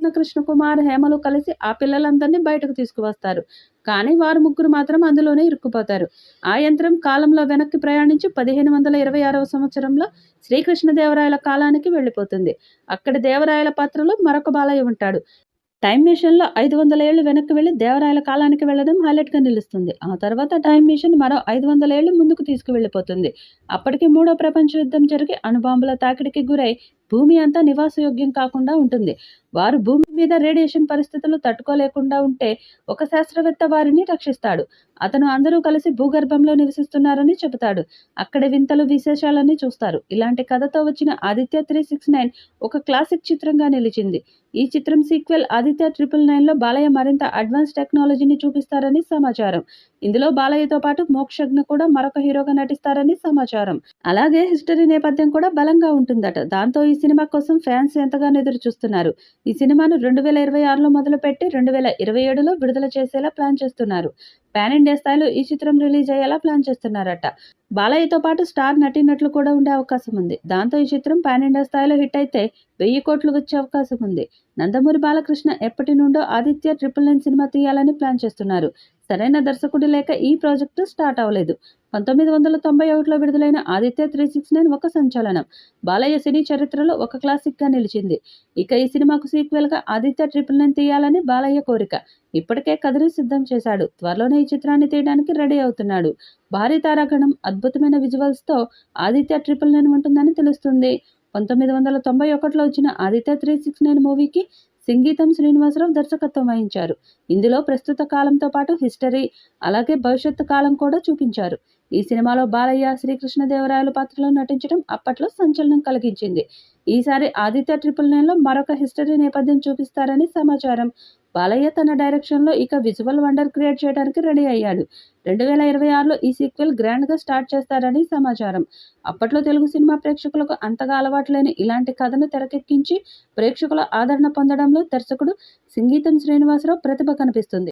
కృష్ణకుమార్, హేమలు కలిసి ఆ పిల్లలందరినీ బయటకు తీసుకువస్తారు. కానీ వారు ముగ్గురు మాత్రం అందులోనే ఇరుక్కుపోతారు. ఆ యంత్రం కాలంలో వెనక్కి ప్రయాణించి 1526వ సంవత్సరంలో శ్రీకృష్ణదేవరాయల కాలానికి వెళ్ళిపోతుంది. అక్కడి దేవరాయల పాత్రలో మరొక బాలయ్య ఉంటాడు. టైమ్ మిషన్‌లో 500 ఏళ్లు వెనక్కి వెళ్లి దేవరాయల కాలానికి వెళ్ళడం హైలైట్‌గా నిలుస్తుంది. ఆ తర్వాత టైమ్ మిషన్ మరో 500 ఏళ్లు ముందుకు తీసుకువెళ్ళిపోతుంది. అప్పటికి మూడో ప్రపంచ యుద్ధం జరిగి అణుబాంబుల తాకిడికి గురై భూమి అంతా నివాసయోగ్యం కాకుండా ఉంటుంది. వారు భూమి మీద రేడియేషన్ పరిస్థితులు తట్టుకోలేకుండా ఉంటే ఒక శాస్త్రవేత్త వారిని రక్షిస్తాడు. అతను అందరూ కలిసి భూగర్భంలో నివసిస్తున్నారని చెబుతాడు. అక్కడి వింతలు, విశేషాలన్నీ చూస్తారు. ఇలాంటి కథతో వచ్చిన 'ఆదిత్య 369' ఒక క్లాసిక్ చిత్రంగా నిలిచింది. ఈ చిత్రం సీక్వెల్ 'ఆదిత్య 999'లో బాలయ్య మరింత అడ్వాన్స్ టెక్నాలజీని చూపిస్తారని సమాచారం. ఇందులో బాలయ్యతో పాటు మోక్షజ్ఞ కూడా మరొక హీరోగా నటిస్తారని సమాచారం. అలాగే హిస్టరీ నేపథ్యం కూడా బలంగా ఉంటుందట. దాంతో ఈ సినిమా కోసం ఫ్యాన్స్ ఎంతగానో ఎదురు చూస్తున్నారు. ఈ సినిమాను 2026లో మొదలుపెట్టి 2027లో విడుదల చేసేలా ప్లాన్ చేస్తున్నారు. పాన్ ఇండియా స్థాయిలో ఈ చిత్రం రిలీజ్ అయ్యేలా ప్లాన్ చేస్తున్నారట. బాలయ్యతో పాటు స్టార్ నటీనటులు కూడా ఉండే అవకాశం ఉంది. దాంతో ఈ చిత్రం పాన్ ఇండియా స్థాయిలో హిట్ అయితే 1000 కోట్లు వచ్చే అవకాశం ఉంది. నందమూరి బాలకృష్ణ ఎప్పటి నుండో ఆదిత్య 999 సినిమా తీయాలని ప్లాన్ చేస్తున్నారు. సరైన దర్శకుడు లేక ఈ ప్రాజెక్టు స్టార్ట్ అవ్వలేదు. 1991లో విడుదలైన 'ఆదిత్య 369' ఒక సంచలనం. బాలయ్య సినీ చరిత్రలో ఒక క్లాసిక్గా నిలిచింది. ఇక ఈ సినిమాకు సీక్వెల్గా 'ఆదిత్య 999' తీయాలని బాలయ్య కోరిక. ఇప్పటికే కథని సిద్ధం చేశాడు. త్వరలోనే ఈ చిత్రాన్ని తీయడానికి రెడీ అవుతున్నాడు. భారీ తారాగణం, అద్భుతమైన విజువల్స్తో 'ఆదిత్య 999' ఉంటుందని తెలుస్తుంది. 1991లో వచ్చిన 'ఆదిత్య 369' మూవీకి సంగీతం శ్రీనివాసరావు దర్శకత్వం వహించారు. ఇందులో ప్రస్తుత కాలంతో పాటు హిస్టరీ, అలాగే భవిష్యత్తు కాలం కూడా చూపించారు. ఈ సినిమాలో బాలయ్య, శ్రీకృష్ణదేవరాయలు పాత్రలో నటించడం అప్పట్లో సంచలనం కలిగించింది. ఈసారి 'ఆదిత్య 999'లో మరొక హిస్టరీ నేపథ్యం చూపిస్తారని సమాచారం. బాలయ్య తన డైరెక్షన్లో ఇక విజువల్ వండర్ క్రియేట్ చేయడానికి రెడీ అయ్యాడు. 2026లో ఈ సీక్వెల్ గ్రాండ్గా స్టార్ట్ చేస్తారని సమాచారం. అప్పట్లో తెలుగు సినిమా ప్రేక్షకులకు అంతగా అలవాటు లేని ఇలాంటి కథను తెరకెక్కించి ప్రేక్షకుల ఆదరణ పొందడంలో దర్శకుడు సంగీతం శ్రీనివాసరావు ప్రతిభ కనిపిస్తుంది.